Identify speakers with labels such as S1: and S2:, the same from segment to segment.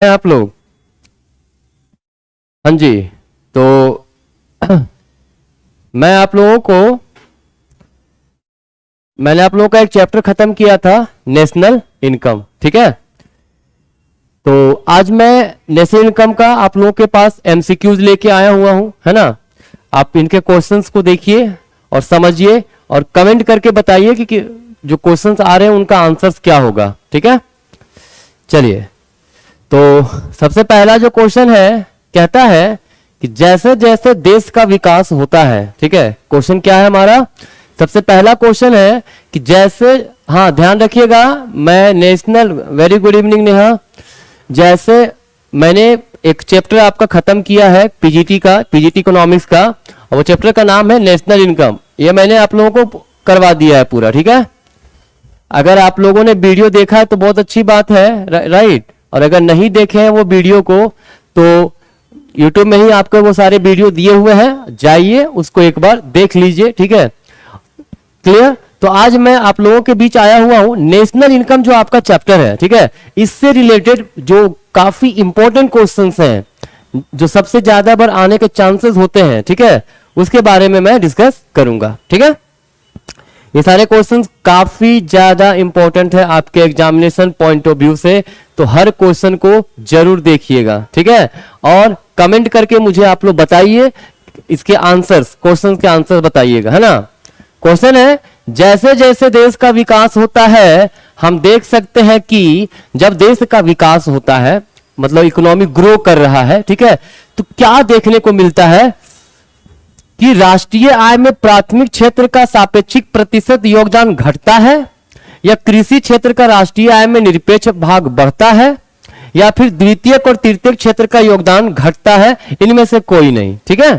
S1: हैं आप लोग? हाँ जी। तो मैं आप लोगों को मैंने आप लोगों का एक चैप्टर खत्म किया था, नेशनल इनकम, ठीक है। तो आज मैं नेशनल इनकम का आप लोगों के पास एमसीक्यूज लेके आया हुआ हूं, है ना। आप इनके क्वेश्चंस को देखिए और समझिए और कमेंट करके बताइए कि जो क्वेश्चंस आ रहे हैं उनका आंसर्स क्या होगा, ठीक है। चलिए, तो सबसे पहला जो क्वेश्चन है, कहता है कि जैसे जैसे देश का विकास होता है, ठीक है। क्वेश्चन क्या है हमारा? सबसे पहला क्वेश्चन है कि जैसे, हाँ ध्यान रखिएगा, मैं national, very good evening Neha. जैसे मैंने एक चैप्टर आपका खत्म किया है पीजीटी का, पीजीटी इकोनॉमिक्स का, और वो चैप्टर का नाम है नेशनल इनकम। ये मैंने आप लोगों को करवा दिया है पूरा, ठीक है। अगर आप लोगों ने वीडियो देखा है तो बहुत अच्छी बात है, राइट। और अगर नहीं देखे हैं वो वीडियो को, तो यूट्यूब में ही आपको वो सारे वीडियो दिए हुए हैं, जाइए उसको एक बार देख लीजिए, ठीक है। क्लियर? तो आज मैं आप लोगों के बीच आया हुआ हूं, नेशनल इनकम जो आपका चैप्टर है, ठीक है, इससे रिलेटेड जो काफी इंपॉर्टेंट क्वेश्चंस हैं, जो सबसे ज्यादा बार आने के चांसेस होते हैं, ठीक है, उसके बारे में मैं डिस्कस करूंगा, ठीक है। ये सारे क्वेश्चंस काफी ज्यादा इंपॉर्टेंट है आपके एग्जामिनेशन पॉइंट ऑफ व्यू से, तो हर क्वेश्चन को जरूर देखिएगा, ठीक है। और कमेंट करके मुझे आप लोग बताइए इसके आंसर्स, क्वेश्चन के आंसर बताइएगा, है ना। क्वेश्चन है, जैसे जैसे देश का विकास होता है, हम देख सकते हैं कि जब देश का विकास होता है, मतलब इकोनॉमी ग्रो कर रहा है, ठीक है, तो क्या देखने को मिलता है कि राष्ट्रीय आय में प्राथमिक क्षेत्र का सापेक्षिक प्रतिशत योगदान घटता है, या कृषि क्षेत्र का राष्ट्रीय आय में निरपेक्ष भाग बढ़ता है, या फिर द्वितीयक और तृतीयक क्षेत्र का योगदान घटता है। इनमें से कोई नहीं, ठीक है।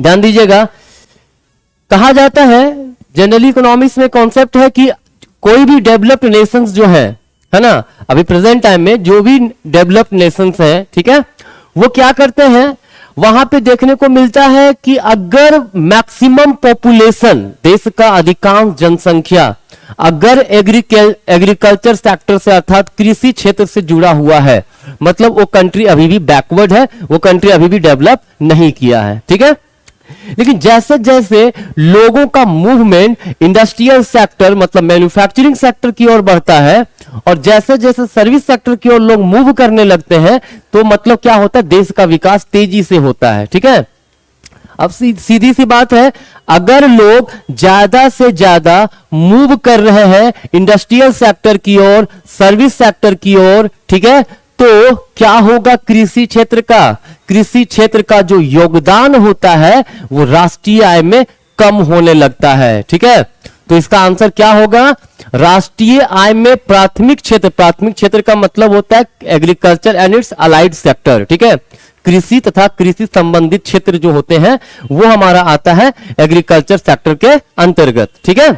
S1: ध्यान दीजिएगा, कहा जाता है जनरली इकोनॉमिक्स में कॉन्सेप्ट है कि कोई भी डेवलप्ड नेशंस जो है ना, अभी प्रेजेंट टाइम में जो भी डेवलप्ड नेशंस हैं, ठीक है, वो क्या करते हैं, वहां पे देखने को मिलता है कि अगर मैक्सिमम पॉपुलेशन, देश का अधिकांश जनसंख्या अगर एग्रीकल्चर सेक्टर से अर्थात कृषि क्षेत्र से जुड़ा हुआ है, मतलब वो कंट्री अभी भी बैकवर्ड है, वो कंट्री अभी भी डेवलप नहीं किया है, ठीक है। लेकिन जैसे जैसे लोगों का मूवमेंट इंडस्ट्रियल सेक्टर, मतलब मैन्युफैक्चरिंग सेक्टर की ओर बढ़ता है, और जैसे जैसे सर्विस सेक्टर की ओर लोग मूव करने लगते हैं, तो मतलब क्या होता है, देश का विकास तेजी से होता है, ठीक है। अब सीधी सी बात है, अगर लोग ज्यादा से ज्यादा मूव कर रहे हैं इंडस्ट्रियल सेक्टर की ओर, सर्विस सेक्टर की ओर, ठीक है, तो क्या होगा, कृषि क्षेत्र का, कृषि क्षेत्र का जो योगदान होता है वो राष्ट्रीय आय में कम होने लगता है, ठीक है। तो इसका आंसर क्या होगा, राष्ट्रीय आय में प्राथमिक क्षेत्र, प्राथमिक क्षेत्र का मतलब होता है agriculture and it's allied sector, ठीक है। कृषि तथा कृषि संबंधित क्षेत्र जो होते हैं वो हमारा आता है एग्रीकल्चर सेक्टर के अंतर्गत, ठीक है।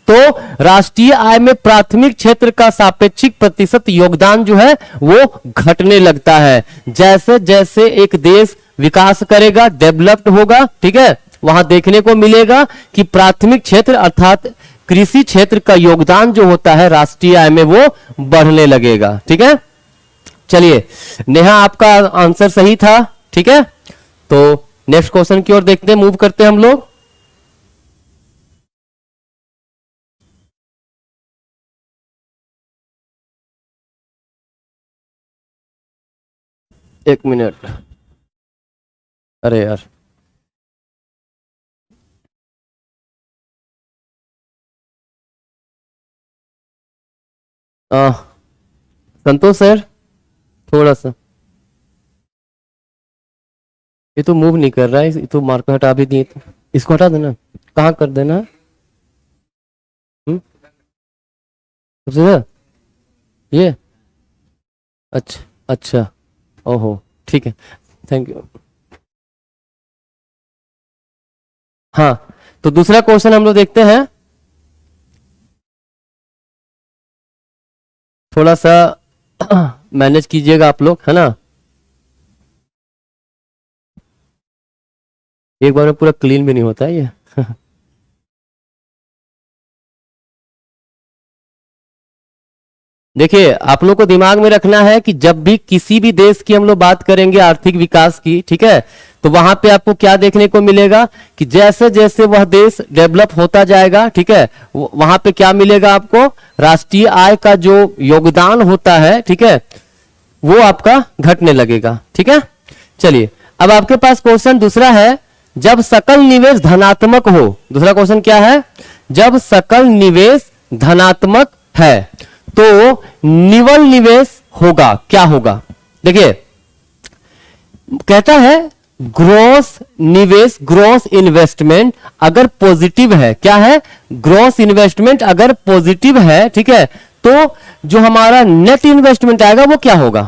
S1: तो राष्ट्रीय आय में प्राथमिक क्षेत्र का सापेक्षिक प्रतिशत योगदान जो है वो घटने लगता है, जैसे जैसे एक देश विकास करेगा, डेवलप्ड होगा, ठीक है, वहां देखने को मिलेगा कि प्राथमिक क्षेत्र अर्थात कृषि क्षेत्र का योगदान जो होता है राष्ट्रीय आय में वो बढ़ने लगेगा, ठीक है। चलिए, नेहा आपका आंसर सही था, ठीक है। तो नेक्स्ट क्वेश्चन की ओर देखते हैं, मूव करते हैं हम लोग। एक मिनट, अरे यार, आ, संतोष सर, थोड़ा सा, ये तो मूव नहीं कर रहा है, ये तो मार्कर हटा भी दिए, तो इसको हटा देना, कहाँ कर देना है? सबसे ज्यादा ये, अच्छा अच्छा, ओहो, ठीक है, थैंक यू। हाँ, तो दूसरा क्वेश्चन हम लोग देखते हैं, थोड़ा सा मैनेज कीजिएगा आप लोग, है ना। एक बार में पूरा क्लीन भी नहीं होता है ये देखिए आप लोग को दिमाग में रखना है कि जब भी किसी भी देश की हम लोग बात करेंगे आर्थिक विकास की, ठीक है, तो वहां पे आपको क्या देखने को मिलेगा कि जैसे जैसे वह देश डेवलप होता जाएगा, ठीक है, वहां पे क्या मिलेगा आपको, राष्ट्रीय आय का जो योगदान होता है, ठीक है, वो आपका घटने लगेगा। ठीक है, चलिए अब आपके पास क्वेश्चन दूसरा है, जब सकल निवेश धनात्मक हो। दूसरा क्वेश्चन क्या है, जब सकल निवेश धनात्मक है तो निवल निवेश होगा, क्या होगा। देखिए कहता है ग्रॉस निवेश, ग्रॉस इन्वेस्टमेंट अगर पॉजिटिव है, क्या है, ग्रॉस इन्वेस्टमेंट अगर पॉजिटिव है, ठीक है, तो जो हमारा नेट इन्वेस्टमेंट आएगा वो क्या होगा।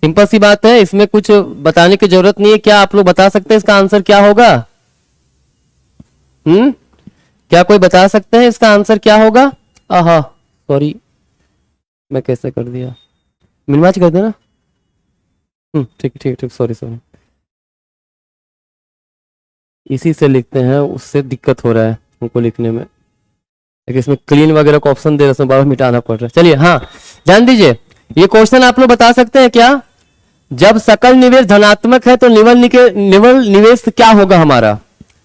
S1: सिंपल सी बात है, इसमें कुछ बताने की जरूरत नहीं है। क्या आप लोग बता सकते हैं इसका आंसर क्या होगा? क्या कोई बता सकते हैं इसका आंसर क्या होगा? आहा सॉरी, मैं कैसे कर दिया, मिनमाच कर देना। ठीक ठीक ठीक, सॉरी सॉरी, इसी से लिखते हैं, उससे दिक्कत हो रहा है उनको लिखने में, लेकिन इसमें क्लीन वगैरह का ऑप्शन दे रहा है, उसमें बार मिटाना पड़ रहा है। चलिए हाँ ध्यान दीजिए, ये क्वेश्चन आप लोग बता सकते हैं क्या, जब सकल निवेश धनात्मक है तो निवल निवेश क्या होगा हमारा।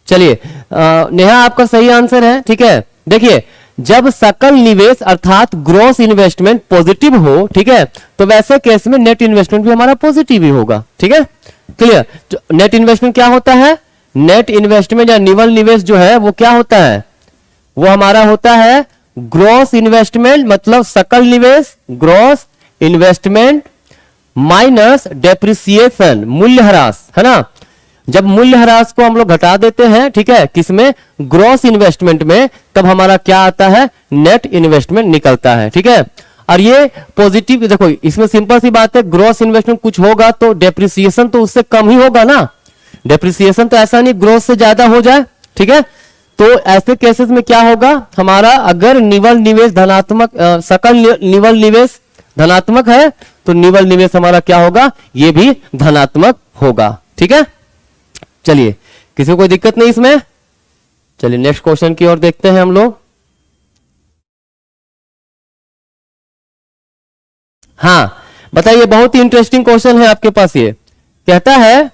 S1: चलिए नेहा आपका सही आंसर है। ठीक है, देखिए जब सकल निवेश अर्थात ग्रॉस इन्वेस्टमेंट पॉजिटिव हो, ठीक है, तो वैसे केस में नेट इन्वेस्टमेंट भी हमारा पॉजिटिव ही होगा। ठीक है, क्लियर। नेट इन्वेस्टमेंट क्या होता है, नेट इन्वेस्टमेंट या निवल निवेश जो है वो क्या होता है, वो हमारा होता है ग्रॉस इन्वेस्टमेंट, मतलब सकल निवेश, ग्रॉस इन्वेस्टमेंट माइनस डेप्रिसिएशन, मूल्यह्रास, है ना। जब मूल्यह्रास को हम लोग घटा देते हैं, ठीक है, किसमें, ग्रॉस इन्वेस्टमेंट में, तब हमारा क्या आता है, नेट इन्वेस्टमेंट निकलता है। ठीक है, और ये पॉजिटिव, देखो इसमें सिंपल सी बात है, ग्रॉस इन्वेस्टमेंट कुछ होगा तो डेप्रिसिएशन तो उससे कम ही होगा ना, डेप्रिसिएशन तो ऐसा नहीं ग्रोथ से ज्यादा हो जाए। ठीक है, तो ऐसे केसेस में क्या होगा हमारा, अगर निवल निवेश धनात्मक, सकल निवल निवेश धनात्मक है तो निवल निवेश हमारा क्या होगा, ये भी धनात्मक होगा। ठीक है, चलिए किसी को कोई दिक्कत नहीं इसमें। चलिए नेक्स्ट क्वेश्चन की ओर देखते हैं हम लोग। हाँ बताइए, बहुत ही इंटरेस्टिंग क्वेश्चन है आपके पास। ये कहता है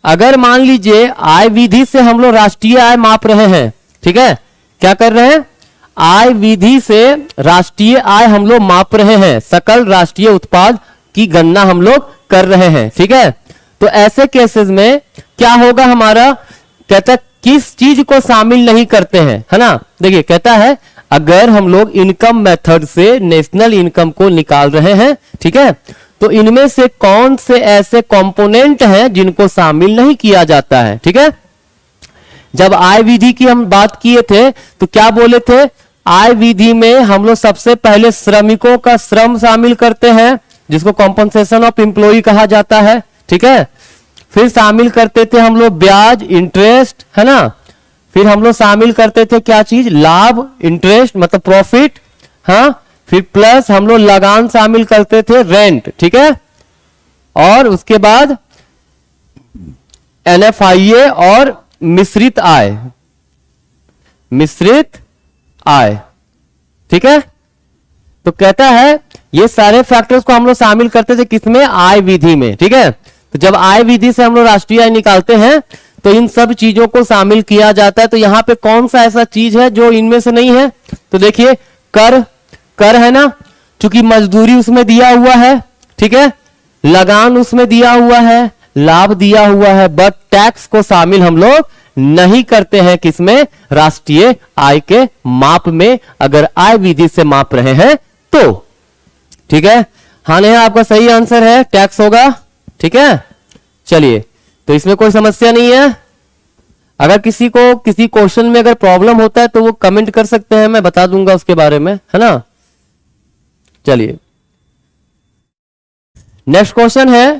S1: अगर मान लीजिए आय विधि से हम लोग राष्ट्रीय आय माप रहे हैं, ठीक है, क्या कर रहे हैं, आय विधि से राष्ट्रीय आय हम लोग माप रहे हैं, सकल राष्ट्रीय उत्पाद की गणना हम लोग कर रहे हैं। ठीक है, तो ऐसे केसेस में क्या होगा हमारा, कहता है किस चीज को शामिल नहीं करते हैं, है ना। देखिए कहता है अगर हम लोग इनकम मेथड से नेशनल इनकम को निकाल रहे हैं, ठीक है, तो इनमें से कौन से ऐसे कंपोनेंट हैं जिनको शामिल नहीं किया जाता है। ठीक है, जब आय विधि की हम बात किए थे तो क्या बोले थे, आय विधि में हम लोग सबसे पहले श्रमिकों का श्रम शामिल करते हैं, जिसको कॉम्पनसेशन ऑफ एम्प्लॉय कहा जाता है। ठीक है, फिर शामिल करते थे हम लोग ब्याज, इंटरेस्ट, है ना, फिर हम लोग शामिल करते थे क्या चीज, लाभ, इंटरेस्ट मतलब प्रॉफिट, हाँ, फिर प्लस हम लोग लगान शामिल करते थे, रेंट। ठीक है, और उसके बाद NFIA और मिश्रित आय, मिश्रित आय। ठीक है, तो कहता है ये सारे फैक्टर्स को हम लोग शामिल करते थे किसमें, आय विधि में। ठीक है, तो जब आय विधि से हम लोग राष्ट्रीय आय निकालते हैं तो इन सब चीजों को शामिल किया जाता है। तो यहां पे कौन सा ऐसा चीज है जो इनमें से नहीं है, तो देखिए कर, कर है ना, क्योंकि मजदूरी उसमें दिया हुआ है। ठीक है, लगान उसमें दिया हुआ है, लाभ दिया हुआ है, बट टैक्स को शामिल हम लोग नहीं करते हैं किसमें, राष्ट्रीय आय के माप में, अगर आय विधि से माप रहे हैं तो। ठीक है, हाँ नहीं आपका सही आंसर है, टैक्स होगा। ठीक है, चलिए तो इसमें कोई समस्या नहीं है। अगर किसी को किसी क्वेश्चन में अगर प्रॉब्लम होता है तो वो कमेंट कर सकते हैं, मैं बता दूंगा उसके बारे में, है ना। चलिए नेक्स्ट क्वेश्चन है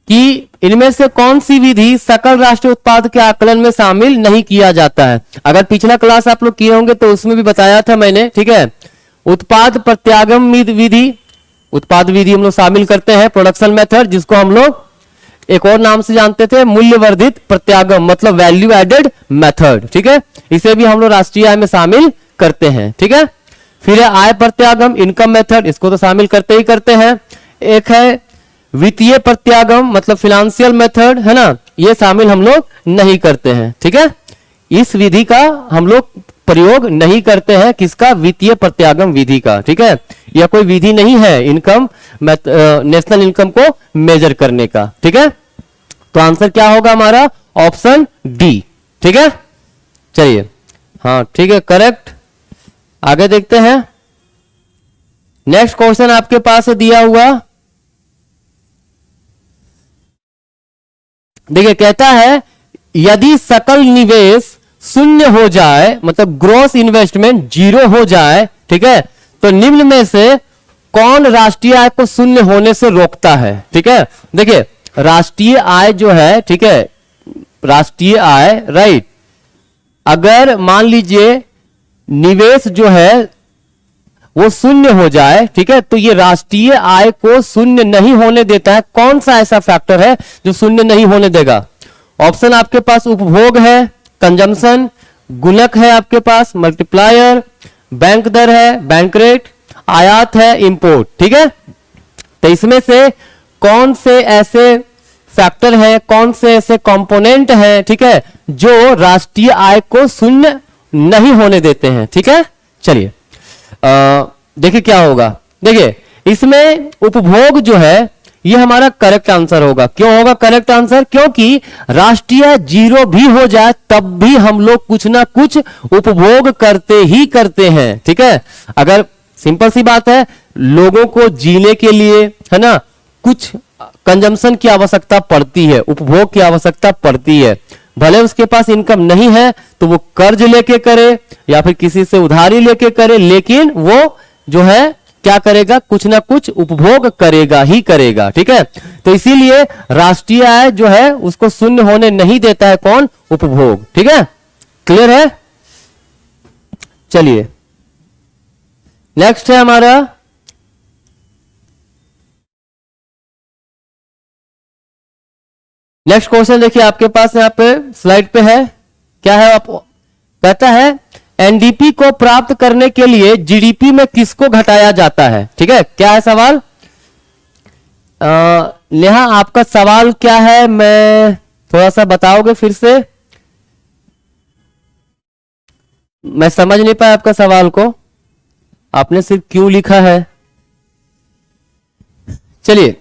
S1: कि इनमें से कौन सी विधि सकल राष्ट्रीय उत्पाद के आकलन में शामिल नहीं किया जाता है। अगर पिछला क्लास आप लोग किए होंगे तो उसमें भी बताया था मैंने। ठीक है, उत्पाद प्रत्यागम विधि, उत्पाद विधि हम लोग शामिल करते हैं, प्रोडक्शन मेथड, जिसको हम लोग एक और नाम से जानते थे मूल्यवर्धित प्रत्यागम, मतलब वैल्यू एडेड मेथड। ठीक है, इसे भी हम लोग राष्ट्रीय आय में शामिल करते हैं। ठीक है, फिर है आय प्रत्यागम, इनकम मेथड, इसको तो शामिल करते ही करते हैं। एक है वित्तीय प्रत्यागम, मतलब फिनेंशियल मेथड, है ना, ये शामिल हम लोग नहीं करते हैं। ठीक है, इस विधि का हम लोग प्रयोग नहीं करते हैं, किसका? वित्तीय प्रत्यागम विधि का। ठीक है, यह कोई विधि नहीं है इनकम नेशनल इनकम को मेजर करने का। ठीक है, तो आंसर क्या होगा हमारा? Option D. ठीक है, चलिए, हाँ ठीक है, करेक्ट। आगे देखते हैं, नेक्स्ट क्वेश्चन आपके पास दिया हुआ, देखिए कहता है यदि सकल निवेश शून्य हो जाए, मतलब ग्रॉस इन्वेस्टमेंट जीरो हो जाए, ठीक है, तो निम्न में से कौन राष्ट्रीय आय को शून्य होने से रोकता है? ठीक है, देखिए राष्ट्रीय आय जो है, ठीक है, राष्ट्रीय आय, राइट, अगर मान लीजिए निवेश जो है वो शून्य हो जाए, ठीक है, तो ये राष्ट्रीय आय को शून्य नहीं होने देता है। कौन सा ऐसा फैक्टर है जो शून्य नहीं होने देगा? ऑप्शन आपके पास उपभोग है, कंजम्पशन, गुणक है आपके पास, मल्टीप्लायर, बैंक दर है, बैंक रेट, आयात है, इंपोर्ट। ठीक है, तो इसमें से कौन से ऐसे फैक्टर है, कौन से ऐसे कंपोनेंट हैं, ठीक है, जो राष्ट्रीय आय को शून्य नहीं होने देते हैं? ठीक है, चलिए देखिए क्या होगा। देखिए इसमें उपभोग जो है ये हमारा करेक्ट आंसर होगा। क्यों होगा करेक्ट आंसर? क्योंकि राष्ट्रीय जीरो भी हो जाए तब भी हम लोग कुछ ना कुछ उपभोग करते ही करते हैं। ठीक है, अगर सिंपल सी बात है, लोगों को जीने के लिए, है ना, कुछ कंजम्पशन की आवश्यकता पड़ती है, उपभोग की आवश्यकता पड़ती है। भले उसके पास इनकम नहीं है तो वो कर्ज लेके करे या फिर किसी से उधारी लेके करे, लेकिन वो जो है क्या करेगा? कुछ ना कुछ उपभोग करेगा ही करेगा। ठीक है, तो इसीलिए राष्ट्रीय आय जो है उसको शून्य होने नहीं देता है। कौन? उपभोग। ठीक है, क्लियर है? चलिए नेक्स्ट है हमारा नेक्स्ट क्वेश्चन। देखिए आपके पास यहाँ पे स्लाइड पे है, क्या है? आप कहता है एनडीपी को प्राप्त करने के लिए जीडीपी में किसको घटाया जाता है? ठीक है, क्या है सवाल? नेहा आपका सवाल क्या है? मैं थोड़ा सा बताओगे फिर से? मैं समझ नहीं पाया आपका सवाल को, आपने सिर्फ क्यों लिखा है। चलिए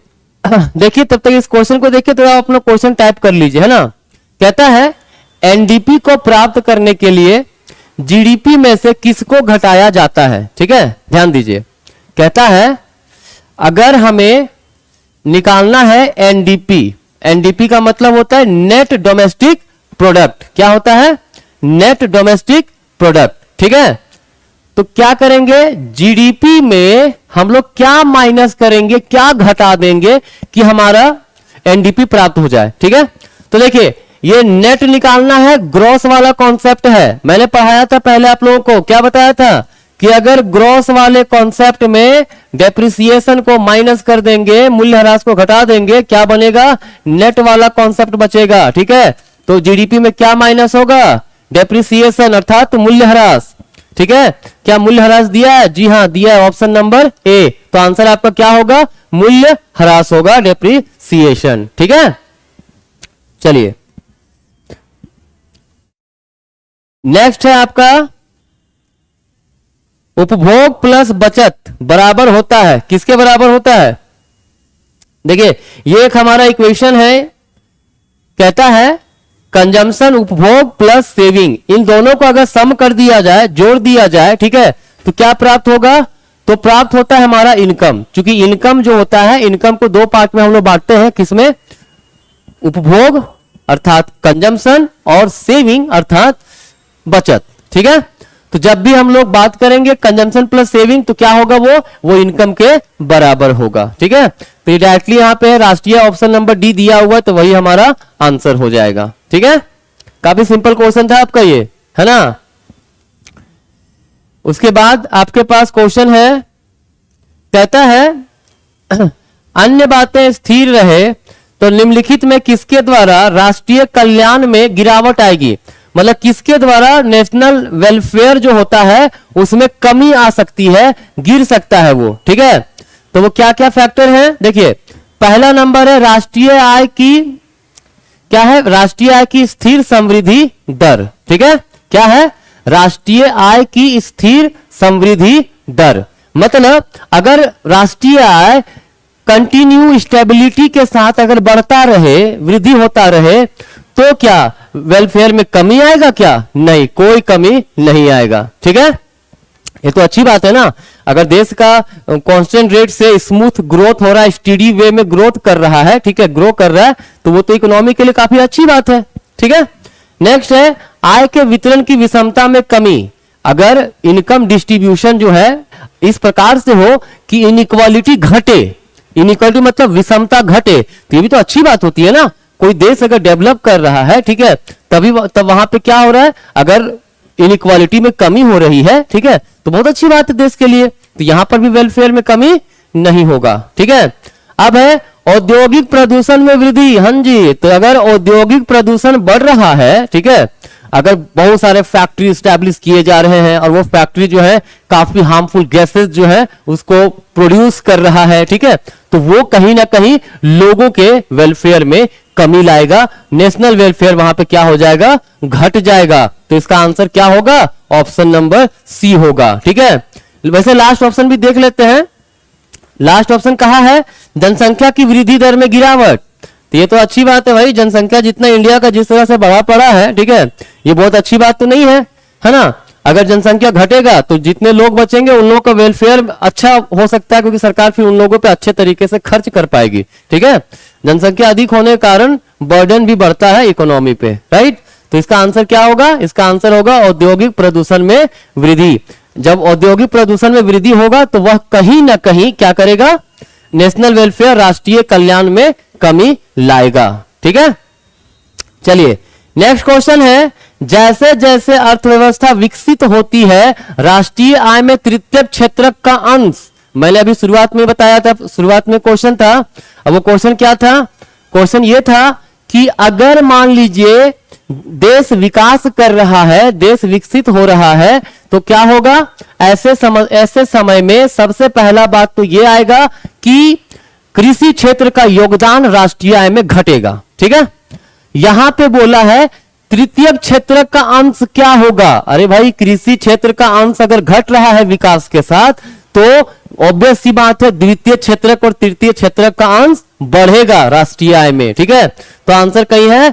S1: देखिए, तब तक इस क्वेश्चन को देखिए, तो आप अपना क्वेश्चन टाइप कर लीजिए, है ना। कहता है एनडीपी को प्राप्त करने के लिए जीडीपी में से किसको घटाया जाता है? ठीक है, ध्यान दीजिए। कहता है अगर हमें निकालना है एनडीपी, एनडीपी का मतलब होता है नेट डोमेस्टिक प्रोडक्ट। क्या होता है? Net domestic product. ठीक है, तो क्या करेंगे? जीडीपी में हम लोग क्या माइनस करेंगे, क्या घटा देंगे कि हमारा एनडीपी प्राप्त हो जाए। ठीक है, तो देखिए ये नेट निकालना है, ग्रॉस वाला कॉन्सेप्ट है। मैंने पढ़ाया था पहले आप लोगों को, क्या बताया था कि अगर ग्रॉस वाले कॉन्सेप्ट में डेप्रिसिएशन को माइनस कर देंगे, मूल्यह्रास को घटा देंगे, क्या बनेगा? नेट वाला कॉन्सेप्ट बचेगा। ठीक है, तो जीडीपी में क्या माइनस होगा? डेप्रिसिएशन अर्थात मूल्यह्रास। ठीक है, क्या मूल्यह्रास दिया है? जी हाँ दिया है, ऑप्शन नंबर ए। तो आंसर आपका क्या होगा? मूल्यह्रास होगा, डेप्रिसिएशन। ठीक है, चलिए नेक्स्ट है आपका उपभोग प्लस बचत बराबर होता है, किसके बराबर होता है? देखिए ये एक हमारा इक्वेशन है, कहता है कंजम्पशन, उपभोग प्लस सेविंग, इन दोनों को अगर सम कर दिया जाए, जोड़ दिया जाए, ठीक है, तो क्या प्राप्त होगा? तो प्राप्त होता है हमारा इनकम। क्योंकि इनकम जो होता है, इनकम को दो पार्ट में हम लोग बांटते हैं, किसमें? उपभोग अर्थात कंजम्पशन और सेविंग अर्थात बचत। ठीक है, तो जब भी हम लोग बात करेंगे कंजम्पशन प्लस सेविंग, तो क्या होगा? वो इनकम के बराबर होगा। ठीक है, तो ये डायरेक्टली यहां पे राष्ट्रीय ऑप्शन नंबर डी दिया हुआ है, तो वही हमारा आंसर हो जाएगा। ठीक है, काफी सिंपल क्वेश्चन था आपका ये, है ना। उसके बाद आपके पास क्वेश्चन है, कहता है अन्य बातें स्थिर रहे तो निम्नलिखित में किसके द्वारा राष्ट्रीय कल्याण में गिरावट आएगी? मतलब किसके द्वारा नेशनल वेलफेयर जो होता है उसमें कमी आ सकती है, गिर सकता है वो, ठीक है। तो वो क्या क्या फैक्टर है, देखिए पहला नंबर है राष्ट्रीय आय की, क्या है, राष्ट्रीय आय की स्थिर समृद्धि दर, ठीक है। क्या है, राष्ट्रीय आय की स्थिर समृद्धि दर, मतलब अगर राष्ट्रीय आय कंटिन्यू स्टेबिलिटी के साथ अगर बढ़ता रहे, वृद्धि होता रहे, तो क्या वेलफेयर में कमी आएगा, क्या नहीं, कोई कमी नहीं आएगा, ठीक है। ये तो अच्छी बात है ना, अगर देश का कांस्टेंट रेट से स्मूथ ग्रोथ हो रहा है, स्टीडी वे में ग्रोथ कर रहा है, ठीक है, ग्रो कर रहा है, तो वो तो इकोनॉमी के लिए काफी अच्छी बात है, ठीक है। नेक्स्ट है आय के वितरण की विषमता में कमी, अगर इनकम डिस्ट्रीब्यूशन जो है इस प्रकार से हो कि इनइक्वालिटी घटे, इनइक्वालिटी मतलब विषमता घटे, तो ये भी तो अच्छी बात होती है ना। कोई देश अगर डेवलप कर रहा है, ठीक है, तब वहां पे क्या हो रहा है, अगर इनइक्वालिटी में कमी हो रही है, ठीक है, तो बहुत अच्छी बात है देश के लिए, तो यहां पर भी वेलफेयर में कमी नहीं होगा, ठीक है। अब है औद्योगिक प्रदूषण में वृद्धि, हाँ जी, तो अगर औद्योगिक प्रदूषण बढ़ रहा है, ठीक है, अगर बहुत सारे फैक्ट्री स्टैब्लिश किए जा रहे हैं और वो फैक्ट्री जो है काफी हार्मफुल गैसेस जो है उसको प्रोड्यूस कर रहा है, ठीक है, तो वो कहीं ना कहीं लोगों के वेलफेयर में कमी लाएगा, नेशनल वेलफेयर वहां पे क्या हो जाएगा, घट जाएगा। तो इसका आंसर क्या होगा, ऑप्शन नंबर सी होगा, ठीक है। वैसे लास्ट ऑप्शन भी देख लेते हैं, लास्ट ऑप्शन कहा है जनसंख्या की वृद्धि दर में गिरावट, तो ये तो अच्छी बात है भाई, जनसंख्या जितना इंडिया का जिस तरह से बढ़ा पड़ा है, ठीक है, ये बहुत अच्छी बात तो नहीं है ना। अगर जनसंख्या घटेगा तो जितने लोग बचेंगे उन लोगों का वेलफेयर अच्छा हो सकता है, क्योंकि सरकार फिर उन लोगों पे अच्छे तरीके से खर्च कर पाएगी, ठीक है। जनसंख्या अधिक होने के कारण बर्डन भी बढ़ता है इकोनॉमी पे, राइट। तो इसका आंसर क्या होगा, इसका आंसर होगा औद्योगिक प्रदूषण में वृद्धि। जब औद्योगिक प्रदूषण में वृद्धि होगा तो वह कहीं ना कहीं क्या करेगा, नेशनल वेलफेयर, राष्ट्रीय कल्याण में कमी लाएगा, ठीक है। चलिए नेक्स्ट क्वेश्चन है, जैसे जैसे अर्थव्यवस्था विकसित होती है राष्ट्रीय आय में तृतीयक क्षेत्रक का अंश, मैंने अभी शुरुआत में बताया था, शुरुआत में क्वेश्चन था, अब वो क्वेश्चन क्या था, क्वेश्चन ये था कि अगर मान लीजिए देश विकास कर रहा है, देश विकसित हो रहा है, तो क्या होगा, ऐसे समय में सबसे पहला बात तो ये आएगा कि कृषि क्षेत्र का योगदान राष्ट्रीय आय में घटेगा, ठीक है। यहां पे बोला है तृतीय क्षेत्र का अंश क्या होगा, अरे भाई कृषि क्षेत्र का अंश अगर घट रहा है विकास के साथ, तो ऑब्वियस सी बात है द्वितीय क्षेत्रक और तृतीय क्षेत्रक का अंश बढ़ेगा राष्ट्रीय आय में, ठीक है। तो आंसर कहीं है,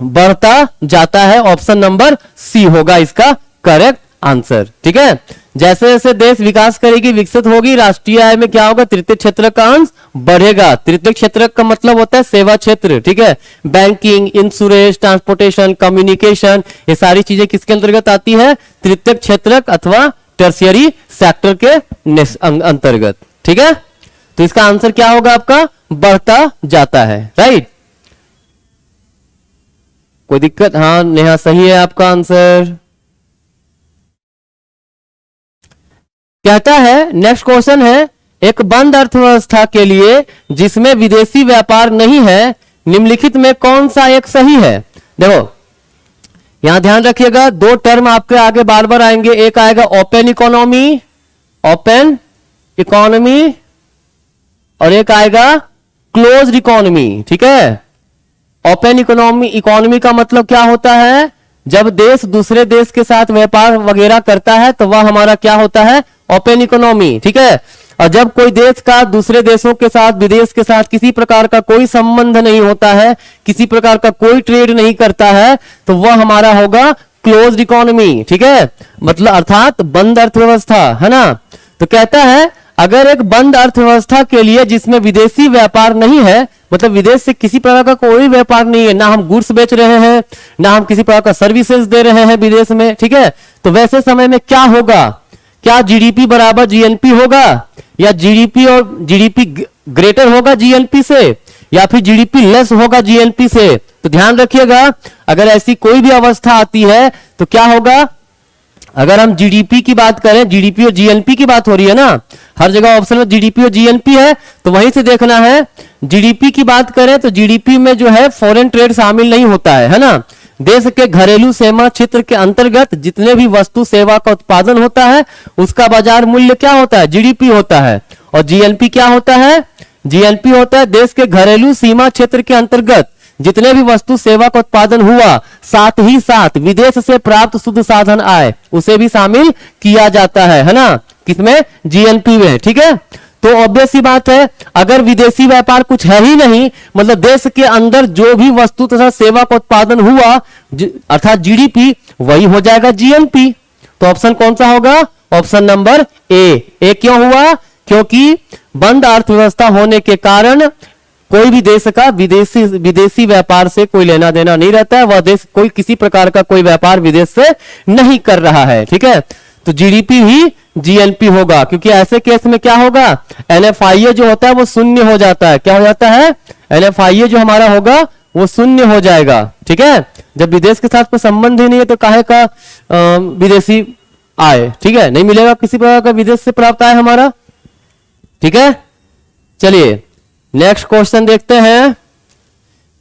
S1: बढ़ता जाता है, ऑप्शन नंबर सी होगा इसका करेक्ट आंसर, ठीक है। जैसे जैसे देश विकास करेगी, विकसित होगी, राष्ट्रीय आय में क्या होगा, तृतीय क्षेत्र का अंश बढ़ेगा। तृतीय क्षेत्र का मतलब होता है सेवा क्षेत्र, ठीक है, बैंकिंग, इंश्योरेंस, ट्रांसपोर्टेशन, कम्युनिकेशन, ये सारी चीजें किसके अंतर्गत आती है, तृतीय क्षेत्र अथवा टर्शियरी सेक्टर के अंतर्गत, ठीक है। तो इसका आंसर क्या होगा आपका, बढ़ता जाता है, राइट। कोई दिक्कत, हाँ नेहा सही है आपका आंसर। कहता है नेक्स्ट क्वेश्चन है, एक बंद अर्थव्यवस्था के लिए जिसमें विदेशी व्यापार नहीं है, निम्नलिखित में कौन सा एक सही है। देखो यहां ध्यान रखिएगा, दो टर्म आपके आगे बार बार आएंगे, एक आएगा ओपन इकोनॉमी, ओपन इकोनॉमी, और एक आएगा क्लोज्ड इकोनॉमी, ठीक है। ओपन इकोनॉमी का मतलब क्या होता है, जब देश दूसरे देश के साथ व्यापार वगैरह करता है तो वह हमारा क्या होता है, ओपन इकोनॉमी, ठीक है। और जब कोई देश का दूसरे देशों के साथ, विदेश के साथ किसी प्रकार का कोई संबंध नहीं होता है, किसी प्रकार का कोई ट्रेड नहीं करता है, तो वह हमारा होगा क्लोज्ड इकोनॉमी, ठीक है, मतलब अर्थात बंद अर्थव्यवस्था, है ना। तो कहता है अगर एक बंद अर्थव्यवस्था के लिए जिसमें विदेशी व्यापार नहीं है, मतलब विदेश से किसी प्रकार का कोई व्यापार नहीं है, ना हम गुड्स बेच रहे हैं, ना हम किसी प्रकार का सर्विसेज दे रहे हैं विदेश में, ठीक है, तो वैसे समय में क्या होगा, क्या जीडीपी बराबर जीएनपी होगा, या जीडीपी और जीडीपी ग्रेटर होगा जीएनपी से, या फिर जीडीपी लेस होगा जीएनपी से। तो ध्यान रखिएगा अगर ऐसी कोई भी अवस्था आती है तो क्या होगा, अगर हम जीडीपी की बात करें, जीडीपी और जीएनपी की बात हो रही है ना, हर जगह ऑप्शन में जीडीपी और जीएनपी है, तो वहीं से देखना है। जीडीपी की बात करें तो जीडीपी में जो है फॉरेन ट्रेड शामिल नहीं होता है ना, देश के घरेलू सीमा क्षेत्र के अंतर्गत जितने भी वस्तु सेवा का उत्पादन होता है उसका बाजार मूल्य क्या होता है, जीडीपी होता है। और जीएनपी क्या होता है, जीएनपी होता है देश के घरेलू सीमा क्षेत्र के अंतर्गत जितने भी वस्तु सेवा का उत्पादन हुआ, साथ ही साथ विदेश से प्राप्त शुद्ध साधन आय, उसे भी शामिल किया जाता है ना, किसमें, जीएनपी में। ठीक है, तो ऑब्वियस सी बात है, अगर विदेशी व्यापार कुछ है ही नहीं, मतलब देश के अंदर जो भी वस्तु तथा सेवा का उत्पादन हुआ अर्थात जीडीपी, वही हो जाएगा जीएनपी। तो ऑप्शन कौन सा होगा, ऑप्शन नंबर ए। क्यों हुआ, क्योंकि बंद अर्थव्यवस्था होने के कारण कोई भी देश का विदेशी व्यापार से कोई लेना देना नहीं रहता है, वह देश कोई किसी प्रकार का कोई व्यापार विदेश से नहीं कर रहा है। ठीक है, तो जीडीपी ही जीएनपी होगा, क्योंकि ऐसे केस में क्या होगा, एनएफआईए जो होता है वो शून्य हो जाता है। क्या हो जाता है, एनएफआईए जो हमारा होगा वो शून्य हो जाएगा। ठीक है, जब विदेश के साथ कोई संबंध ही नहीं है तो काहे का विदेशी आय, ठीक है, नहीं मिलेगा किसी प्रकार का विदेश से प्राप्त आय हमारा। ठीक है, चलिए नेक्स्ट क्वेश्चन देखते हैं।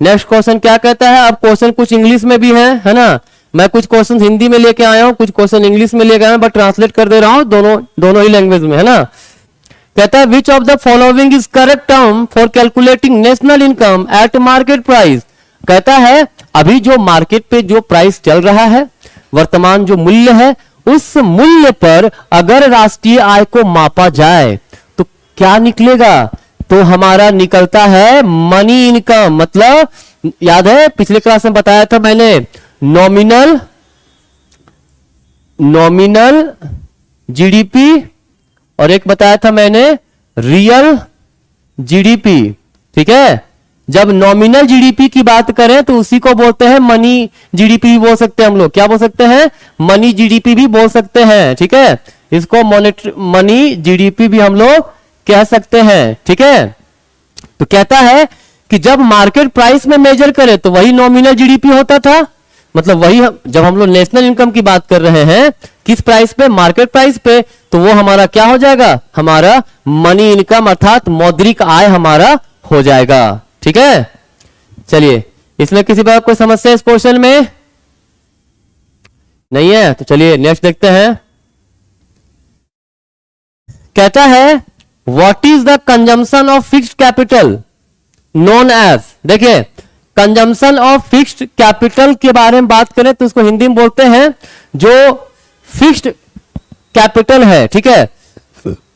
S1: नेक्स्ट क्वेश्चन क्या कहता है, अब क्वेश्चन कुछ इंग्लिश में भी है ना, मैं कुछ क्वेश्चन हिंदी में लेके आया हूं, कुछ क्वेश्चन इंग्लिश में लेके आया हूं, बट ट्रांसलेट कर दे रहा हूं दोनों ही लैंग्वेज में, है ना। कहता है which of the following is correct term for calculating national income eight market price. कहता है अभी जो मार्केट पे जो प्राइस चल रहा है, वर्तमान जो मूल्य है, उस मूल्य पर अगर राष्ट्रीय आय को मापा जाए तो क्या निकलेगा, तो हमारा निकलता है मनी इनकम। मतलब याद है पिछले क्लास में बताया था मैंने, नॉमिनल जीडीपी और एक बताया था मैंने रियल जीडीपी। ठीक है, जब नॉमिनल जीडीपी की बात करें तो उसी को बोलते हैं मनी जीडीपी भी बोल सकते हैं हम लोग, क्या बोल सकते हैं, मनी जीडीपी भी बोल सकते हैं। ठीक है, इसको मनी जीडीपी भी हम लोग कह सकते हैं। ठीक है, तो कहता है कि जब मार्केट प्राइस में मेजर करें तो वही नॉमिनल जीडीपी होता था, मतलब वही जब हम लोग नेशनल इनकम की बात कर रहे हैं किस प्राइस पे, मार्केट प्राइस पे, तो वो हमारा क्या हो जाएगा, हमारा मनी इनकम अर्थात मौद्रिक आय हमारा हो जाएगा। ठीक है, चलिए इसमें किसी बात कोई समस्या इस क्वेश्चन में नहीं है, तो चलिए नेक्स्ट देखते हैं। कहता है what is the consumption of fixed capital known as. देखिए कंजम्पशन ऑफ फिक्स्ड कैपिटल के बारे में बात करें तो इसको हिंदी में बोलते हैं जो फिक्स्ड कैपिटल है, ठीक है,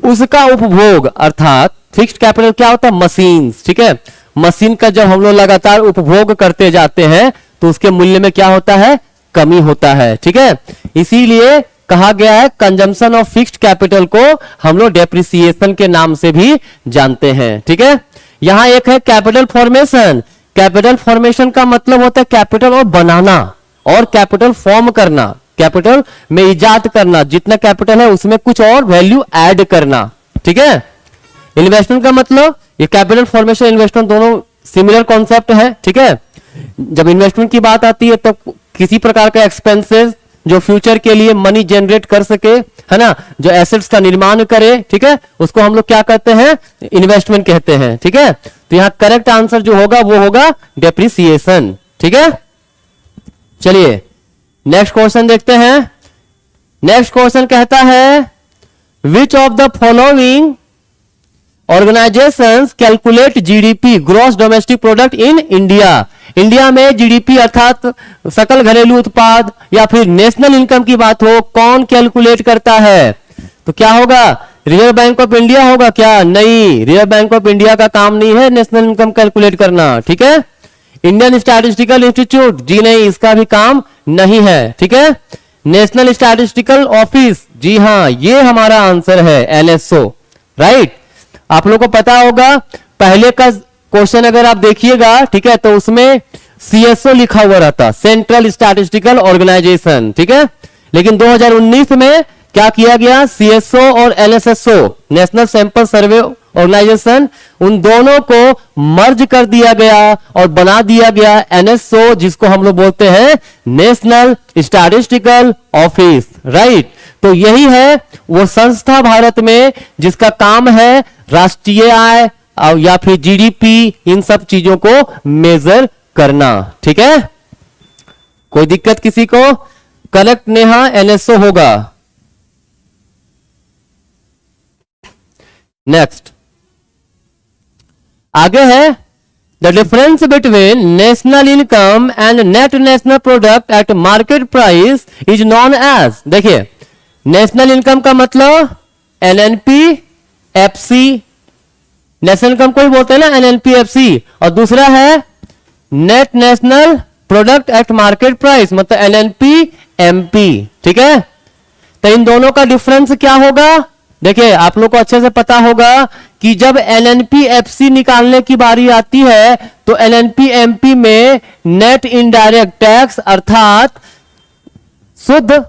S1: उसका उपभोग, अर्थात फिक्स्ड कैपिटल क्या होता है, मशीन। ठीक है, मशीन का जब हम लोग लगातार उपभोग करते जाते हैं तो उसके मूल्य में क्या होता है, कमी होता है। ठीक है, इसीलिए कहा गया है कंजम्पशन ऑफ फिक्स्ड कैपिटल को हम लोग डेप्रिसिएशन के नाम से भी जानते हैं। ठीक है, यहां एक है कैपिटल फॉर्मेशन। कैपिटल फॉर्मेशन का मतलब होता है कैपिटल और बनाना और कैपिटल फॉर्म करना, कैपिटल में इजाद करना, जितना कैपिटल है उसमें कुछ और वैल्यू ऐड करना। ठीक है, इन्वेस्टमेंट का मतलब, ये कैपिटल फॉर्मेशन इन्वेस्टमेंट दोनों सिमिलर कॉन्सेप्ट है। ठीक है, जब इन्वेस्टमेंट की बात आती है तो किसी प्रकार का एक्सपेंसेस जो फ्यूचर के लिए मनी जनरेट कर सके, है ना, जो एसेट्स का निर्माण करे, ठीक है, उसको हम लोग क्या कहते हैं, इन्वेस्टमेंट कहते हैं। ठीक है, तो यहां करेक्ट आंसर जो होगा वो होगा डेप्रिसिएशन। ठीक है, चलिए नेक्स्ट क्वेश्चन देखते हैं। नेक्स्ट क्वेश्चन कहता है which of the following organisations calculate GDP gross domestic product in India. India में जीडीपी अर्थात सकल घरेलू उत्पाद या फिर नेशनल इनकम की बात हो, कौन कैलकुलेट करता है, तो क्या होगा, रिजर्व बैंक ऑफ इंडिया होगा क्या, नहीं, रिजर्व बैंक ऑफ इंडिया का काम नहीं है नेशनल इनकम कैलकुलेट करना। ठीक है, इंडियन स्टैटिस्टिकल इंस्टीट्यूट, जी नहीं, इसका भी काम नहीं है। ठीक है, नेशनल स्टैटिस्टिकल ऑफिस, जी हां, ये हमारा आंसर है, एनएसओ, राइट। आप लोगों को पता होगा पहले का क्वेश्चन अगर आप देखिएगा, ठीक है, तो उसमें सीएसओ लिखा हुआ रहता, सेंट्रल स्टैटिस्टिकल ऑर्गेनाइजेशन। ठीक है, लेकिन 2019 में क्या किया गया, सीएसओ और NSSO, national sample survey organisation, उन दोनों को मर्ज कर दिया गया और बना दिया गया एनएसओ, जिसको हम लोग बोलते हैं नेशनल स्टैटिस्टिकल ऑफिस, राइट। तो यही है वो संस्था भारत में जिसका काम है राष्ट्रीय आय या फिर जीडीपी, इन सब चीजों को मेजर करना। ठीक है, कोई दिक्कत किसी को? करेक्ट नेहा, एनएसओ होगा। नेक्स्ट आगे है, the difference between national income and net national product at market price is known as. देखिए, नेशनल इनकम का मतलब एनएनपी एफसी, नेशनल इनकम को ही बोलते हैं ना एनएनपी एफसी, और दूसरा है net national product at market price, मतलब एनएनपी एमपी। ठीक है, तो इन दोनों का डिफरेंस क्या होगा? देखिए, आप लोग को अच्छे से पता होगा कि जब एनएनपी एफसी निकालने की बारी आती है तो एनएनपी एमपी में नेट इनडायरेक्ट टैक्स अर्थात शुद्ध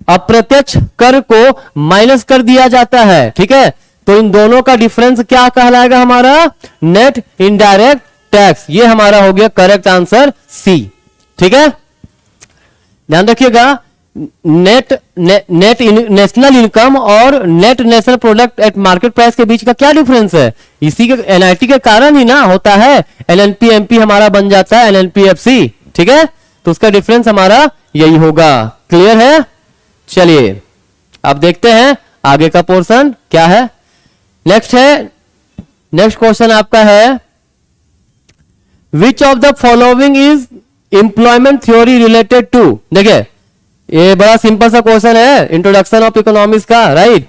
S1: अप्रत्यक्ष कर को माइनस कर दिया जाता है। ठीक है, तो इन दोनों का डिफरेंस क्या कहलाएगा? हमारा नेट इनडायरेक्ट टैक्स। ये हमारा हो गया करेक्ट आंसर सी। ठीक है, ध्यान रखिएगा, नेट नेशनल इनकम और net national product at market price के बीच का क्या डिफरेंस है? इसी के एनआईटी के कारण ही ना होता है, एलएनपी एमपी हमारा बन जाता है एलएनपी एफसी। ठीक है, तो उसका डिफरेंस हमारा यही होगा। क्लियर है? चलिए अब देखते हैं आगे का पोर्शन क्या है। नेक्स्ट है, नेक्स्ट क्वेश्चन आपका है, which of the following is employment theory related to. देखिए, ये बड़ा सिंपल सा क्वेश्चन है इंट्रोडक्शन ऑफ इकोनॉमिक्स का, राइट।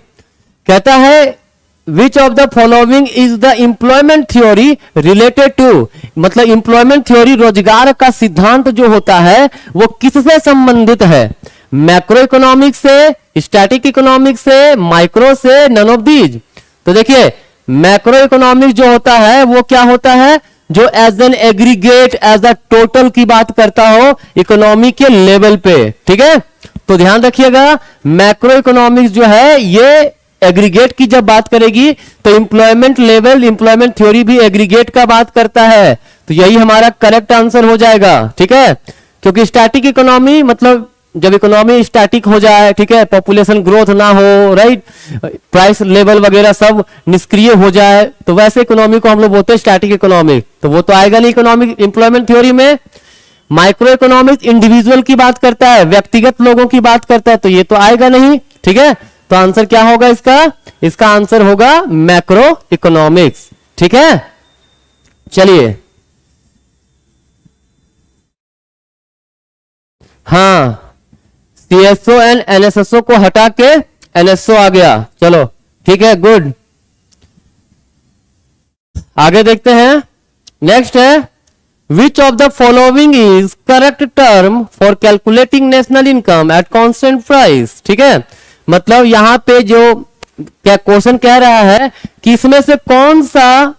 S1: कहता है which of the following is the employment theory related to, मतलब एम्प्लॉयमेंट थ्योरी रोजगार का सिद्धांत जो होता है वो किससे संबंधित है? मैक्रो इकोनॉमिक्स से, स्टैटिक इकोनॉमिक्स से, माइक्रो से, नन ऑफ दीज। तो देखिए, मैक्रो इकोनॉमिक्स जो होता है वो क्या होता है? जो as an aggregate, as a total की बात करता हो इकोनॉमी के लेवल पे। ठीक है, तो ध्यान रखिएगा, मैक्रो इकोनॉमिक्स जो है ये एग्रीगेट की जब बात करेगी तो एम्प्लॉयमेंट लेवल, एम्प्लॉयमेंट थ्योरी भी एग्रीगेट का बात करता है, तो यही हमारा करेक्ट आंसर हो जाएगा। ठीक है, क्योंकि स्टैटिक इकोनॉमी मतलब जब इकोनॉमी स्टैटिक हो जाए, ठीक है, पॉपुलेशन ग्रोथ ना हो, राइट, प्राइस लेवल वगैरह सब निष्क्रिय हो जाए, तो वैसे इकोनॉमी को हम लोग बोलते हैं स्टैटिक इकोनॉमी, तो वो तो आएगा नहीं इकोनॉमिक एम्प्लॉयमेंट थ्योरी में। माइक्रो इकोनॉमिक्स इंडिविजुअल की बात करता है, व्यक्तिगत लोगों की बात करता है, तो ये तो आएगा नहीं। ठीक है, तो आंसर क्या होगा इसका? इसका आंसर होगा मैक्रो इकोनॉमिक्स। ठीक है, चलिए, हाँ, सीएसओ एंड एनएसएसओ को हटा के एनएसओ आ गया। चलो ठीक है, गुड। आगे देखते हैं, नेक्स्ट है, which of the following is correct term for calculating national income at constant price. ठीक है, मतलब यहां पे जो क्या क्वेश्चन कह रहा है कि इसमें से कौन सा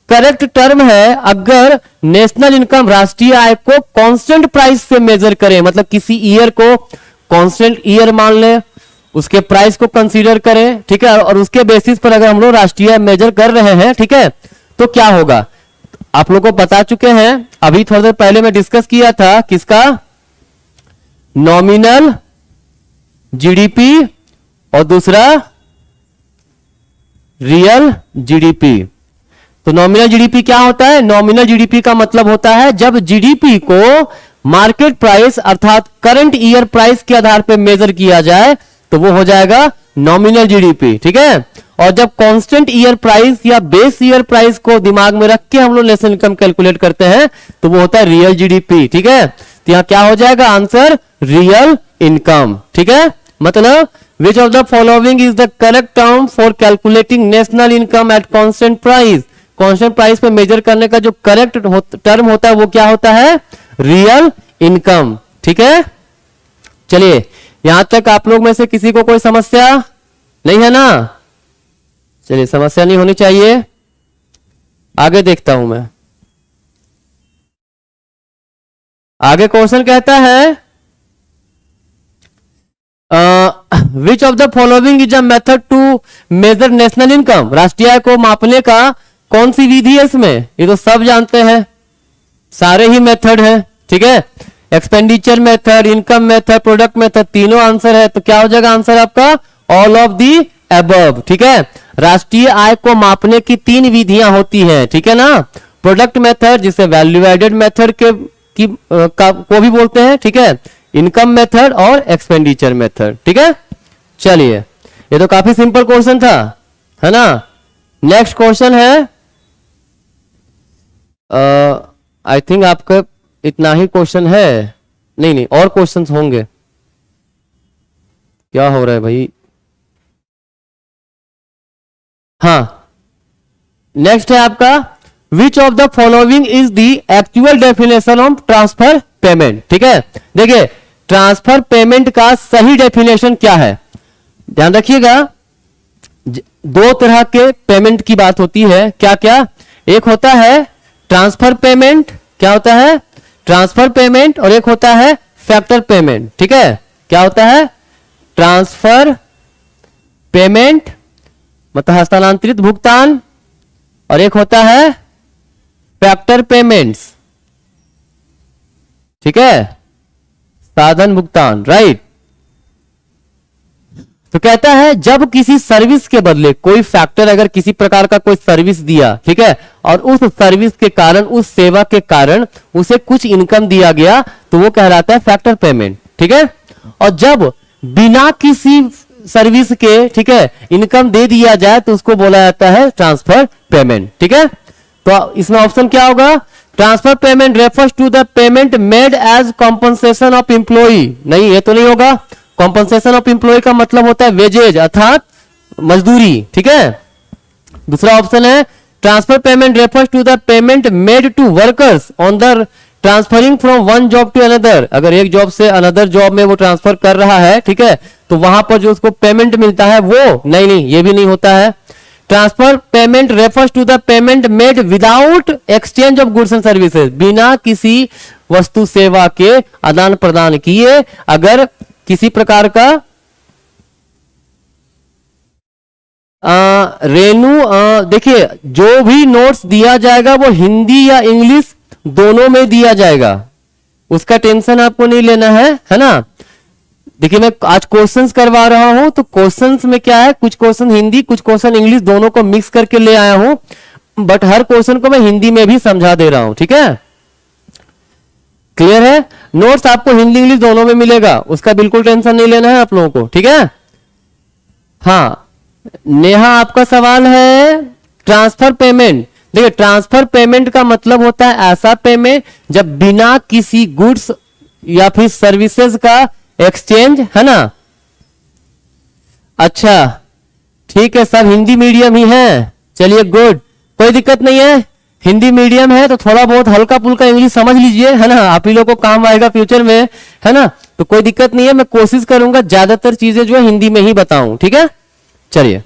S1: करेक्ट टर्म है अगर नेशनल इनकम, राष्ट्रीय आय को कांस्टेंट प्राइस से मेजर करें, मतलब किसी ईयर को कांस्टेंट ईयर मान ले, उसके प्राइस को कंसीडर करें, ठीक है, और उसके बेसिस पर अगर हम लोग राष्ट्रीय आय मेजर कर रहे हैं, ठीक है, तो क्या होगा? आप लोगों को बता चुके हैं, अभी थोड़ी देर पहले मैं डिस्कस किया था किसका? नॉमिनल जीडीपी और दूसरा रियल जीडीपी। तो नॉमिनल जीडीपी क्या होता है? नॉमिनल जीडीपी का मतलब होता है जब जीडीपी को मार्केट प्राइस अर्थात करंट ईयर प्राइस के आधार पर मेजर किया जाए तो वो हो जाएगा नॉमिनल जीडीपी। ठीक है, और जब कांस्टेंट ईयर प्राइस या बेस ईयर प्राइस को दिमाग में रख के हम लोग नेशनल इनकम कैलकुलेट करते हैं तो वो होता है रियल जीडीपी। ठीक है, तो यहां क्या हो जाएगा आंसर? Real income. ठीक है, मतलब विच of the following is the correct term for calculating national income at constant price. Constant price पे मेजर करने का जो करेक्ट टर्म होता है वो क्या होता है? Real income. ठीक है, चलिए यहां तक आप लोग में से किसी को कोई समस्या नहीं है ना? चलिए, समस्या नहीं होनी चाहिए। आगे देखता हूं मैं। आगे क्वेश्चन कहता है which of the following is a method to measure national income. राष्ट्रीय आय को मापने का कौन सी विधि है इसमें? ये तो सब जानते हैं, सारे ही मेथड है। ठीक है, expenditure method, income method, product method, तीनों आंसर है। तो क्या हो जाएगा आंसर आपका? All of the above. ठीक है, राष्ट्रीय आय को मापने की तीन विधियां होती हैं, ठीक है ना? प्रोडक्ट मेथड जिसे वैल्यू एडेड मेथड के की को भी बोलते हैं, ठीक है, इनकम मेथड और एक्सपेंडिचर मेथड, ठीक है। चलिए, ये तो काफी सिंपल क्वेश्चन था, है ना। नेक्स्ट क्वेश्चन है, आई थिंक आपका इतना ही क्वेश्चन है, नहीं नहीं और क्वेश्चंस होंगे। क्या हो रहा है भाई? हाँ, नेक्स्ट है आपका, विच of the following is the actual definition of transfer payment, ठीक है। देखिए, ट्रांसफर पेमेंट का सही डेफिनेशन क्या है, ध्यान रखिएगा। दो तरह के पेमेंट की बात होती है, क्या क्या, एक होता है ट्रांसफर पेमेंट, क्या होता है, ट्रांसफर पेमेंट, और एक होता है फैक्टर पेमेंट, ठीक है। क्या होता है, ट्रांसफर पेमेंट मतलब हस्तांतरित भुगतान, और एक होता है फैक्टर पेमेंट्स, ठीक है, साधन भुगतान, राइट। तो कहता है जब किसी सर्विस के बदले कोई फैक्टर अगर किसी प्रकार का कोई सर्विस दिया, ठीक है, और उस सर्विस के कारण, उस सेवा के कारण उसे कुछ इनकम दिया गया, तो वो कहलाता है फैक्टर पेमेंट, ठीक है। और जब बिना किसी सर्विस के, ठीक है, इनकम दे दिया जाए तो उसको बोला जाता है ट्रांसफर पेमेंट, ठीक है। तो इसमें ऑप्शन क्या होगा, transfer payment refers to the payment made as compensation of employee, नहीं ये तो नहीं होगा। कॉम्पनसेशन ऑफ एम्प्लॉय का मतलब होता है वेजेज अर्थात मजदूरी, ठीक है। दूसरा ऑप्शन है transfer payment refers to the payment made to workers on the transferring from one job to another, अगर एक जॉब से अनदर जॉब में वो ट्रांसफर कर रहा है, ठीक है, तो वहां पर जो उसको पेमेंट मिलता है वो नहीं नहीं ये भी नहीं होता है। Transfer payment refers to the payment made without exchange of goods and services, बिना किसी वस्तु सेवा के आदान प्रदान किए अगर किसी प्रकार का देखिए जो भी नोट्स दिया जाएगा वो हिंदी या इंग्लिश दोनों में दिया जाएगा, उसका टेंशन आपको नहीं लेना है ना। देखिए मैं आज क्वेश्चंस करवा रहा हूं तो क्वेश्चंस में क्या है, कुछ क्वेश्चन हिंदी कुछ क्वेश्चन इंग्लिश दोनों को मिक्स करके ले आया हूं, बट हर क्वेश्चन को मैं हिंदी में भी समझा दे रहा हूं, ठीक है, क्लियर है। नोट्स आपको हिंदी इंग्लिश दोनों में मिलेगा, उसका बिल्कुल टेंशन नहीं लेना है आप लोगों को, ठीक है। हाँ, नेहा आपका सवाल है ट्रांसफर पेमेंट, देखिए ट्रांसफर पेमेंट का मतलब होता है ऐसा पेमेंट जब बिना किसी गुड्स या फिर सर्विसेज का एक्सचेंज, है ना। अच्छा ठीक है, सब हिंदी मीडियम ही है, चलिए गुड, कोई दिक्कत नहीं है, हिंदी मीडियम है तो थोड़ा बहुत हल्का फुल्का इंग्लिश समझ लीजिए, है ना, आप ही लोग को काम आएगा फ्यूचर में, है ना, तो कोई दिक्कत नहीं है, मैं कोशिश करूंगा ज्यादातर चीजें जो है हिंदी में ही बताऊं, ठीक है। चलिए,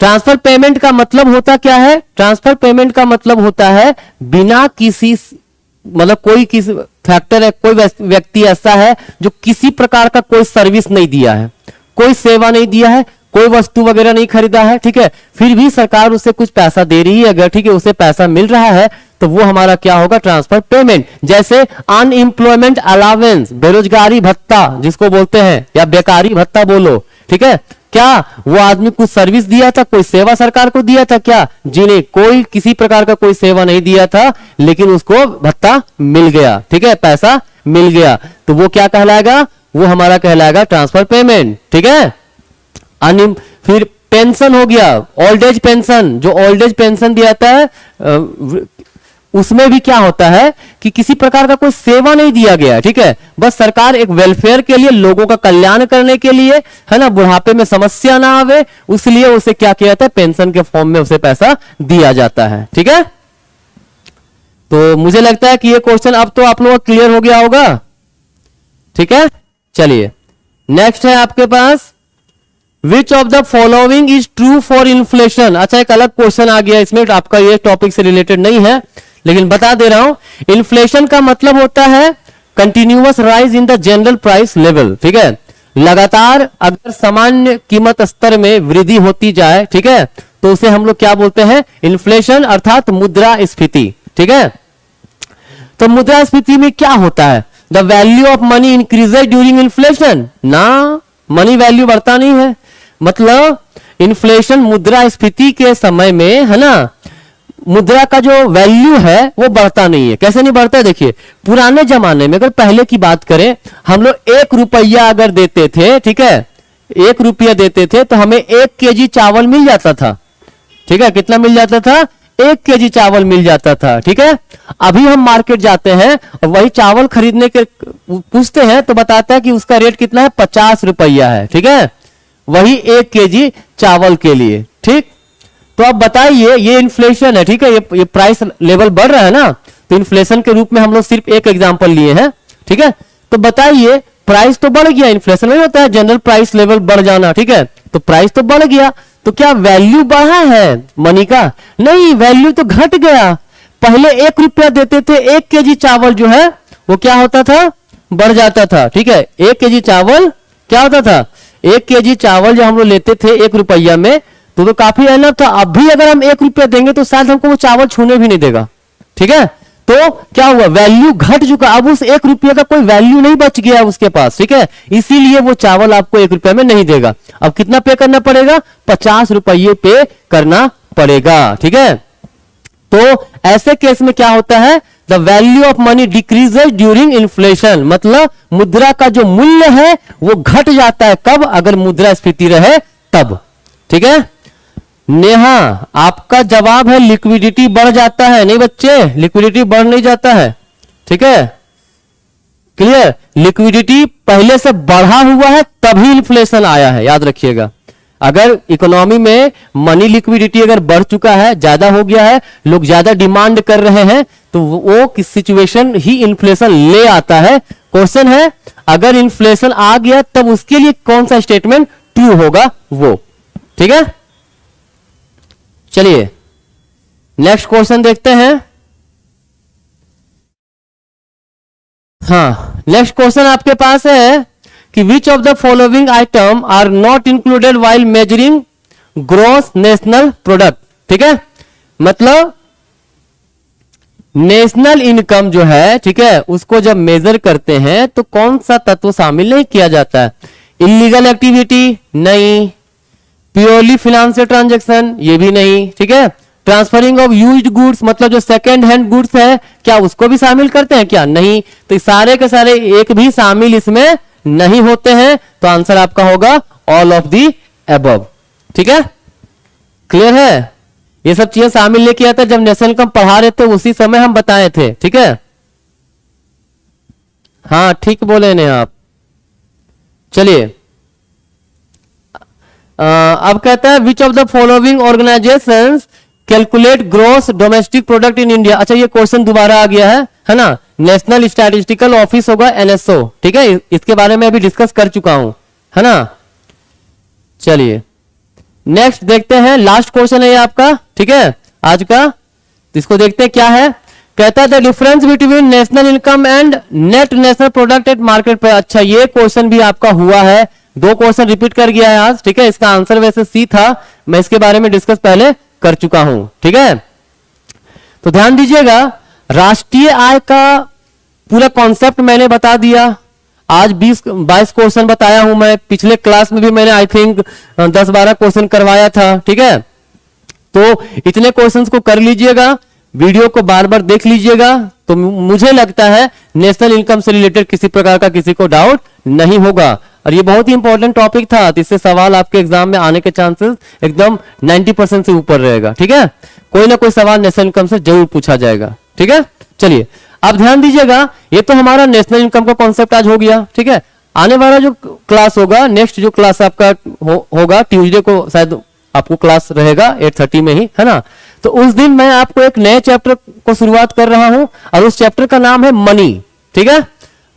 S1: ट्रांसफर पेमेंट का मतलब होता क्या है, ट्रांसफर पेमेंट का मतलब होता है बिना किसी मतलब कोई किसी फैक्टर है, कोई व्यक्ति ऐसा है जो किसी प्रकार का कोई सर्विस नहीं दिया है, कोई सेवा नहीं दिया है, कोई वस्तु वगैरह नहीं खरीदा है, ठीक है, फिर भी सरकार उसे कुछ पैसा दे रही है, अगर ठीक है उसे पैसा मिल रहा है तो वो हमारा क्या होगा, ट्रांसफर पेमेंट। जैसे अनएम्प्लॉयमेंट अलावेंस, बेरोजगारी भत्ता जिसको बोलते हैं, या बेकारी भत्ता बोलो, ठीक है, क्या वो आदमी कुछ सर्विस दिया था, कोई सेवा सरकार को दिया था क्या, जी नहीं, कोई किसी प्रकार का कोई सेवा नहीं दिया था, लेकिन उसको भत्ता मिल गया, ठीक है, पैसा मिल गया, तो वो क्या कहलाएगा, वो हमारा कहलाएगा ट्रांसफर पेमेंट, ठीक है। फिर पेंशन हो गया, ओल्ड एज पेंशन, जो ओल्ड एज पेंशन दिया जाता है उसमें भी क्या होता है कि किसी प्रकार का कोई सेवा नहीं दिया गया, ठीक है, बस सरकार एक वेलफेयर के लिए, लोगों का कल्याण करने के लिए, है ना, बुढ़ापे में समस्या ना आवे उसलिए उसे क्या किया जाता है, पेंशन के फॉर्म में उसे पैसा दिया जाता है, ठीक है। तो मुझे लगता है कि ये क्वेश्चन अब तो आप लोगों को क्लियर हो गया होगा, ठीक है। चलिए नेक्स्ट है आपके पास, which of the following is true for inflation. अच्छा एक अलग क्वेश्चन आ गया इसमें, आपका ये टॉपिक से रिलेटेड नहीं है लेकिन बता दे रहा हूं। इन्फ्लेशन का मतलब होता है continuous rise in the general price level, ठीक है, लगातार अगर सामान्य कीमत स्तर में वृद्धि होती जाए, ठीक है, तो उसे हम लोग क्या बोलते हैं, इन्फ्लेशन अर्थात मुद्रास्फीति, ठीक है। तो मुद्रास्फीति में क्या होता है, the value of money increases during inflation, ना मनी वैल्यू बढ़ता नहीं है, मतलब इन्फ्लेशन मुद्रास्फीति के समय में, है ना, मुद्रा का जो वैल्यू है वो बढ़ता नहीं है। कैसे नहीं बढ़ता है? देखिए, पुराने जमाने में अगर पहले की बात करें, हम लोग 1 रुपया अगर देते थे, ठीक है, 1 रुपया देते थे तो हमें 1 केजी चावल मिल जाता था। ठीक है, कितना मिल जाता था? 1 केजी चावल मिल जाता था। ठीक है, अभी हम मार्केट जाते हैं और वही चावल खरीदने के पूछते हैं तो बताता है कि उसका रेट कितना है? 50 रुपया है। ठीक है, वही 1 केजी चावल के लिए। ठीक, तो अब बताइए, ये इन्फ्लेशन है। ठीक है, ये प्राइस लेवल बढ़ रहा है ना, तो इन्फ्लेशन के रूप में हम लोग सिर्फ एक एग्जांपल लिए हैं। ठीक है, तो बताइए, प्राइस तो बढ़ गया, इन्फ्लेशन नहीं होता है जनरल प्राइस लेवल बढ़ जाना। ठीक है, तो प्राइस तो बढ़ गया, तो क्या वैल्यू बढ़ा है मनी का? नहीं, वैल्यू तो घट गया। पहले 1 रुपया देते थे, 1 केजी चावल जो है वो क्या होता था? बढ़ जाता था। ठीक है, 1 केजी चावल क्या होता था? 1 केजी चावल जो हम लोग लेते थे 1 रुपया में, तो काफी एनफ था। अब भी अगर हम 1 रुपया देंगे तो शायद हमको वो चावल छूने भी नहीं देगा। ठीक है, तो क्या हुआ? वैल्यू घट चुका, अब उस 1 रुपये का कोई वैल्यू नहीं बच गया उसके पास। ठीक है, इसीलिए वो चावल आपको 1 रुपये में नहीं देगा। अब कितना पे करना पड़ेगा? 50 रुपये पे करना पड़ेगा। ठीक है, तो ऐसे केस में क्या होता है? The value of money decreases during inflation, मतलब मुद्रा का जो मूल्य है वो घट जाता है। कब? अगर मुद्रास्फीति रहे तब। ठीक है, नेहा आपका जवाब है लिक्विडिटी बढ़ जाता है। नहीं बच्चे, लिक्विडिटी बढ़ नहीं जाता है। ठीक है, क्लियर? लिक्विडिटी पहले से बढ़ा हुआ है तभी इन्फ्लेशन आया है, याद रखिएगा। अगर इकोनॉमी में मनी लिक्विडिटी अगर बढ़ चुका है, ज्यादा हो गया है, लोग ज्यादा डिमांड कर रहे हैं, तो वो किस सिचुएशन ही इन्फ्लेशन ले आता है। क्वेश्चन है, अगर इन्फ्लेशन आ गया तब उसके लिए कौन सा स्टेटमेंट ट्रू होगा वो। ठीक है, चलिए नेक्स्ट क्वेश्चन देखते हैं। हाँ, नेक्स्ट क्वेश्चन आपके पास है कि which of the following item are not included while measuring gross national product. ठीक है, मतलब नेशनल इनकम जो है, ठीक है, उसको जब मेजर करते हैं तो कौन सा तत्व शामिल नहीं किया जाता है? इलीगल एक्टिविटी नहीं, प्योरली फाइनेंशियल ट्रांजैक्शन ये भी नहीं। ठीक है, ट्रांसफरिंग ऑफ यूज्ड गुड्स, मतलब जो सेकेंड हैंड गुड्स है, क्या उसको भी शामिल करते हैं? क्या नहीं। तो सारे के सारे एक भी शामिल इसमें नहीं होते हैं, तो आंसर आपका होगा ऑल ऑफ दी अबव। ठीक है, क्लियर है? ये सब चीजें शामिल लेके आता जब नेशनल इनकम पढ़ा रहे थे उसी समय हम बताए थे। ठीक है, हाँ ठीक बोले ने आप। चलिए अब कहता है which of the following organisations calculate gross domestic product in India. अच्छा, ये क्वेश्चन दोबारा आ गया है ना? नेशनल स्टैटिस्टिकल ऑफिस होगा, एनएसओ। ठीक है, इसके बारे में अभी डिस्कस कर चुका हूं, है ना? चलिए नेक्स्ट देखते हैं, लास्ट क्वेश्चन है ये आपका। ठीक है, आज का, तो इसको देखते हैं क्या है। कहता है the difference between national income and net national product at market price. अच्छा, ये क्वेश्चन भी आपका हुआ है, 2 क्वेश्चन रिपीट कर गया है आज। ठीक है, इसका आंसर वैसे सी था, मैं इसके बारे में डिस्कस पहले कर चुका हूं। ठीक है, तो ध्यान दीजिएगा, राष्ट्रीय आय का पूरा कॉन्सेप्ट मैंने बता दिया। आज 20-22 क्वेश्चन बताया हूं मैं। पिछले क्लास में भी मैंने आई थिंक 10-12 क्वेश्चन करवाया था। ठीक है, तो इतने क्वेश्चंस को कर लीजिएगा, वीडियो को बार बार देख लीजिएगा, तो मुझे लगता है नेशनल इनकम से रिलेटेड किसी प्रकार का किसी को डाउट नहीं होगा। और ये बहुत ही इंपॉर्टेंट टॉपिक था, तो इससे सवाल आपके एग्जाम में आने के चांसेस एकदम 90% से ऊपर रहेगा। ठीक है, कोई ना कोई सवाल नेशनल इनकम से जरूर पूछा जाएगा। ठीक है, चलिए अब ध्यान दीजिएगा, ये तो हमारा नेशनल इनकम का कॉन्सेप्ट आज हो गया। ठीक है, आने वाला जो क्लास होगा, नेक्स्ट जो क्लास आपका होगा ट्यूसडे को, शायद आपको क्लास रहेगा 8:30 में ही, है ना? तो उस दिन मैं आपको एक नए चैप्टर को शुरुआत कर रहा हूं और उस चैप्टर का नाम है मनी। ठीक है,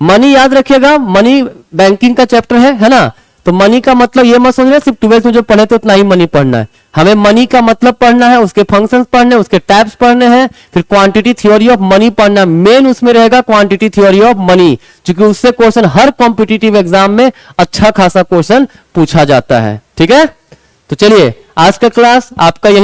S1: मनी याद रखिएगा, मनी बैंकिंग का चैप्टर है ना? तो मनी का मतलब ये मत सोचना सिर्फ 12th में जो पढ़े थे उतना ही मनी पढ़ना है। हमें मनी का मतलब पढ़ना है, उसके फंक्शंस पढ़ने, उसके टाइप्स पढ़ने हैं, फिर क्वांटिटी थ्योरी ऑफ मनी पढ़ना। मेन उसमें रहेगा क्वांटिटी थ्योरी ऑफ मनी, क्योंकि उससे क्वेश्चन हर कॉम्पिटिटिव एग्जाम में अच्छा खासा क्वेश्चन पूछा जाता है। ठीक है, तो चलिए आज का क्लास आपका यही